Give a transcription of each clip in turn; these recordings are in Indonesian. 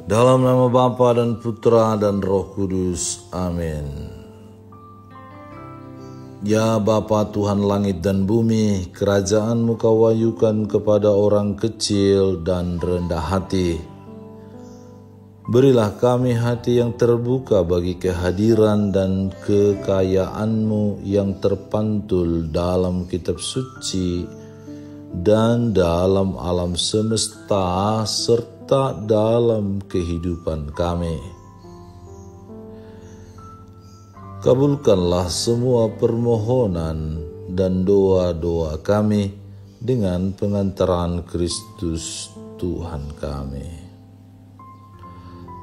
Dalam nama Bapa dan Putra dan Roh Kudus. Amin. Ya Bapa Tuhan langit dan bumi, kerajaan-Mu Kau wahyukan kepada orang kecil dan rendah hati. Berilah kami hati yang terbuka bagi kehadiran dan kekayaan-Mu yang terpantul dalam kitab suci dan dalam alam semesta serta dalam kehidupan kami. Kabulkanlah semua permohonan dan doa-doa kami dengan pengantaran Kristus Tuhan kami.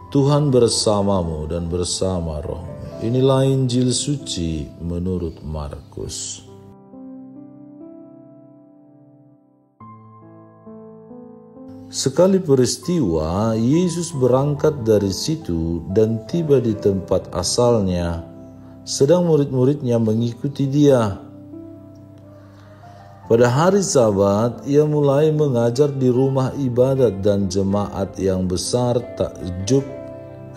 Tuhan bersamamu dan bersama rohmu. Inilah Injil suci menurut Markus. Sekali peristiwa, Yesus berangkat dari situ dan tiba di tempat asalnya, sedang murid-muridnya mengikuti Dia. Pada hari Sabat, Ia mulai mengajar di rumah ibadat dan jemaat yang besar takjub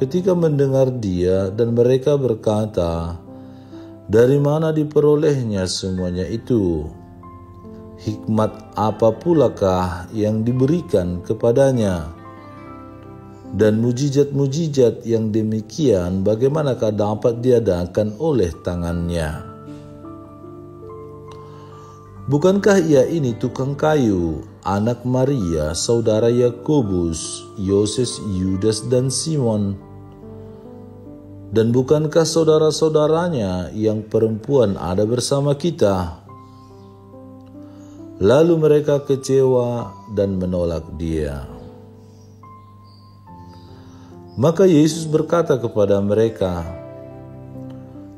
ketika mendengar Dia dan mereka berkata, "Dari mana diperolehnya semuanya itu? Hikmat apa pulakah yang diberikan kepadanya? Dan mujizat-mujizat yang demikian bagaimanakah dapat diadakan oleh tangannya? Bukankah ia ini tukang kayu, anak Maria, saudara Yakobus, Yoses, Yudas, dan Simon? Dan bukankah saudara-saudaranya yang perempuan ada bersama kita?" Lalu mereka kecewa dan menolak Dia. Maka Yesus berkata kepada mereka,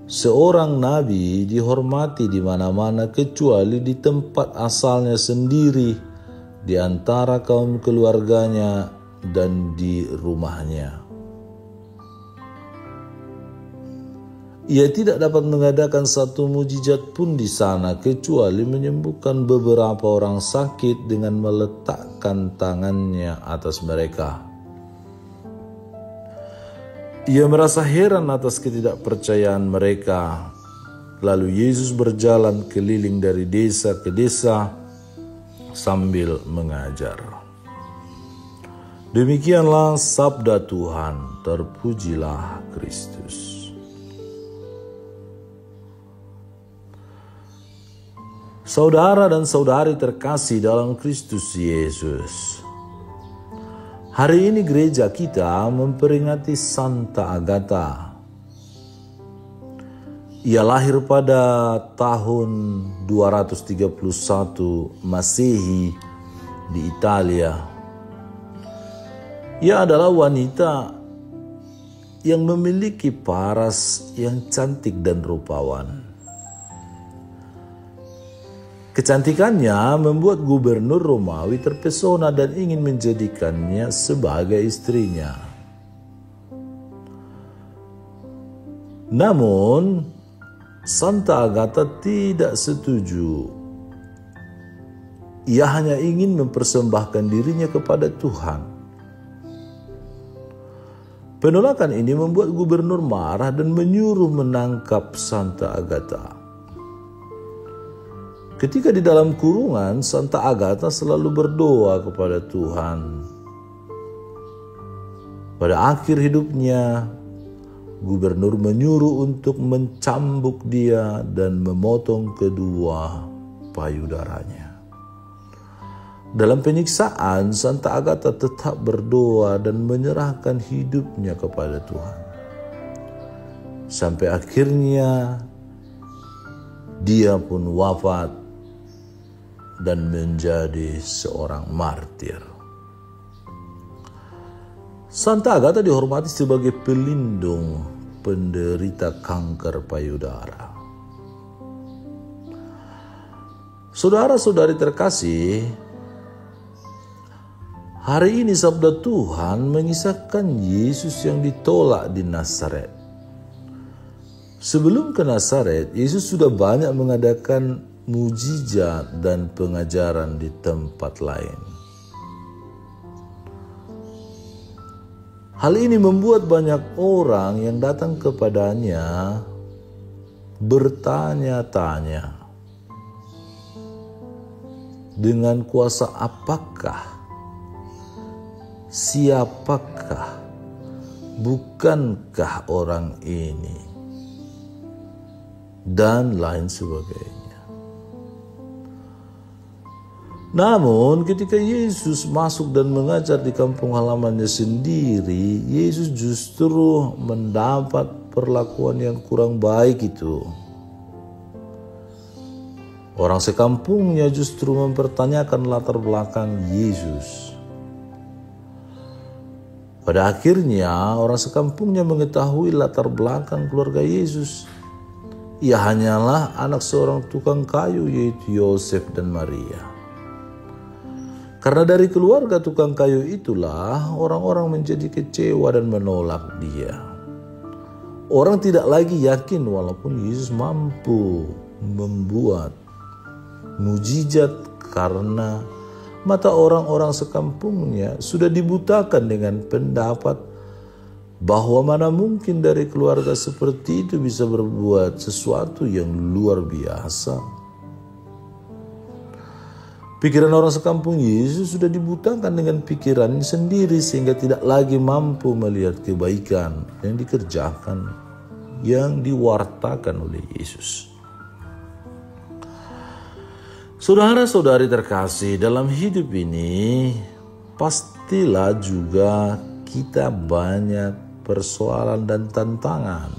"Seorang nabi dihormati di mana-mana kecuali di tempat asalnya sendiri, di antara kaum keluarganya dan di rumahnya. Ia tidak dapat mengadakan satu mujizat pun di sana kecuali menyembuhkan beberapa orang sakit dengan meletakkan tangannya atas mereka." Ia merasa heran atas ketidakpercayaan mereka. Lalu Yesus berjalan keliling dari desa ke desa sambil mengajar. Demikianlah sabda Tuhan. Terpujilah Kristus. Saudara dan saudari terkasih dalam Kristus Yesus, hari ini gereja kita memperingati Santa Agatha. Ia lahir pada tahun 231 Masehi di Italia. Ia adalah wanita yang memiliki paras yang cantik dan rupawan. Kecantikannya membuat gubernur Romawi terpesona dan ingin menjadikannya sebagai istrinya. Namun, Santa Agatha tidak setuju. Ia hanya ingin mempersembahkan dirinya kepada Tuhan. Penolakan ini membuat gubernur marah dan menyuruh menangkap Santa Agatha. Ketika di dalam kurungan, Santa Agatha selalu berdoa kepada Tuhan. Pada akhir hidupnya, gubernur menyuruh untuk mencambuk dia dan memotong kedua payudaranya. Dalam penyiksaan, Santa Agatha tetap berdoa dan menyerahkan hidupnya kepada Tuhan. Sampai akhirnya, dia pun wafat dan menjadi seorang martir. Santa Agatha dihormati sebagai pelindung penderita kanker payudara. Saudara-saudari terkasih, hari ini sabda Tuhan mengisahkan Yesus yang ditolak di Nazaret. Sebelum ke Nazaret, Yesus sudah banyak mengadakan mujizat dan pengajaran di tempat lain. Hal ini membuat banyak orang yang datang kepadanya bertanya-tanya, dengan kuasa apakah, siapakah, bukankah orang ini, dan lain sebagainya. Namun ketika Yesus masuk dan mengajar di kampung halamannya sendiri, Yesus justru mendapat perlakuan yang kurang baik itu. Orang sekampungnya justru mempertanyakan latar belakang Yesus. Pada akhirnya orang sekampungnya mengetahui latar belakang keluarga Yesus. Ia hanyalah anak seorang tukang kayu, yaitu Yosef dan Maria. Karena dari keluarga tukang kayu itulah orang-orang menjadi kecewa dan menolak dia. Orang tidak lagi yakin walaupun Yesus mampu membuat mujizat karena mata orang-orang sekampungnya sudah dibutakan dengan pendapat bahwa mana mungkin dari keluarga seperti itu bisa berbuat sesuatu yang luar biasa. Pikiran orang sekampung Yesus sudah dibutakan dengan pikirannya sendiri sehingga tidak lagi mampu melihat kebaikan yang dikerjakan, yang diwartakan oleh Yesus. Saudara-saudari terkasih, dalam hidup ini pastilah juga kita banyak persoalan dan tantangan.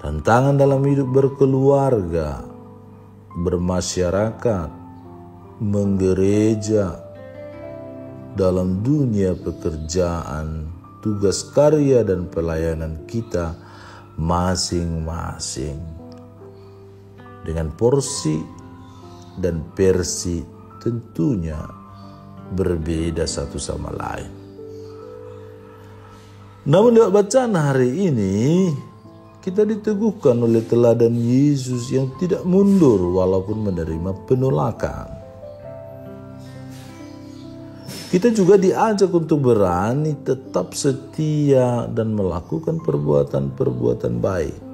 Tantangan dalam hidup berkeluarga, bermasyarakat, menggereja, dalam dunia pekerjaan, tugas karya dan pelayanan kita masing-masing. Dengan porsi dan versi tentunya berbeda satu sama lain. Namun lewat bacaan hari ini, kita diteguhkan oleh teladan Yesus yang tidak mundur walaupun menerima penolakan. Kita juga diajak untuk berani tetap setia dan melakukan perbuatan-perbuatan baik.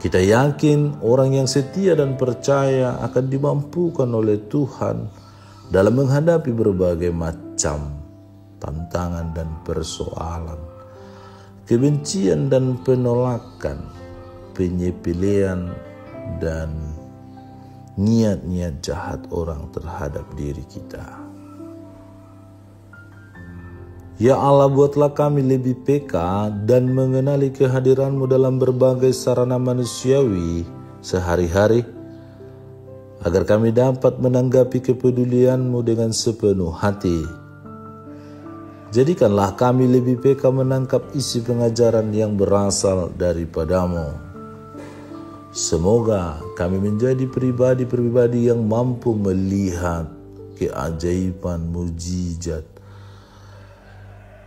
Kita yakin orang yang setia dan percaya akan dimampukan oleh Tuhan dalam menghadapi berbagai macam tantangan dan persoalan, kebencian dan penolakan, penyepelean dan niat-niat jahat orang terhadap diri kita. Ya Allah, buatlah kami lebih peka dan mengenali kehadiran-Mu dalam berbagai sarana manusiawi sehari-hari, agar kami dapat menanggapi kepedulian-Mu dengan sepenuh hati. Jadikanlah kami lebih peka menangkap isi pengajaran yang berasal daripada-Mu. Semoga kami menjadi pribadi-pribadi yang mampu melihat keajaiban, mujizat,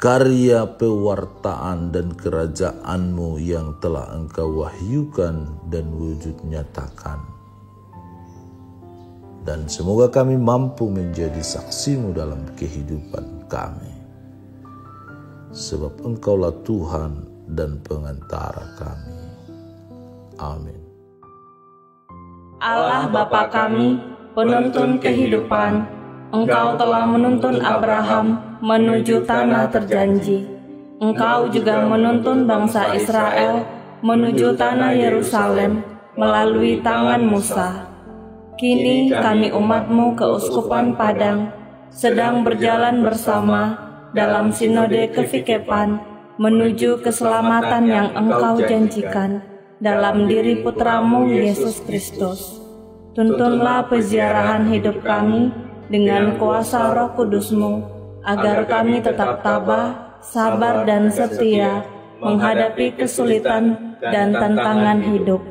karya pewartaan dan kerajaan-Mu yang telah Engkau wahyukan dan wujud nyatakan. Dan semoga kami mampu menjadi saksi-Mu dalam kehidupan kami. Sebab Engkaulah Tuhan dan pengantara kami. Amin. Allah Bapa kami, penuntun kehidupan, Engkau telah menuntun Abraham menuju tanah terjanji. Engkau juga menuntun bangsa Israel menuju tanah Yerusalem melalui tangan Musa. Kini kami umat-Mu keuskupan Padang sedang berjalan bersama dalam sinode kefikepan menuju keselamatan yang Engkau janjikan dalam diri Putra-Mu Yesus Kristus. Tuntunlah peziarahan hidup kami dengan kuasa Roh Kudus-Mu, agar kami tetap tabah, sabar dan setia menghadapi kesulitan dan tantangan hidup.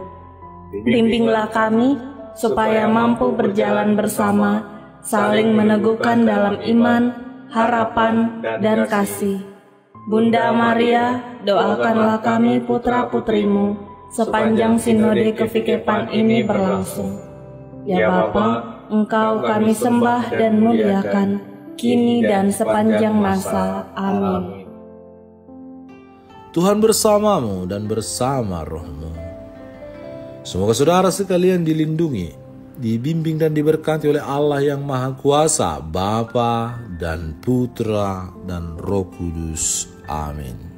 Bimbinglah kami supaya mampu berjalan bersama, saling meneguhkan dalam iman, harapan, dan kasih. Bunda Maria, doakanlah kami putra-putrimu sepanjang sinode kefikepan ini berlangsung. Ya Bapa, Engkau kami sembah dan muliakan. kini dan sepanjang masa. Amin. Tuhan bersamamu dan bersama rohmu. Semoga saudara sekalian dilindungi, dibimbing dan diberkati oleh Allah yang Maha Kuasa, Bapa dan Putra dan Roh Kudus. Amin.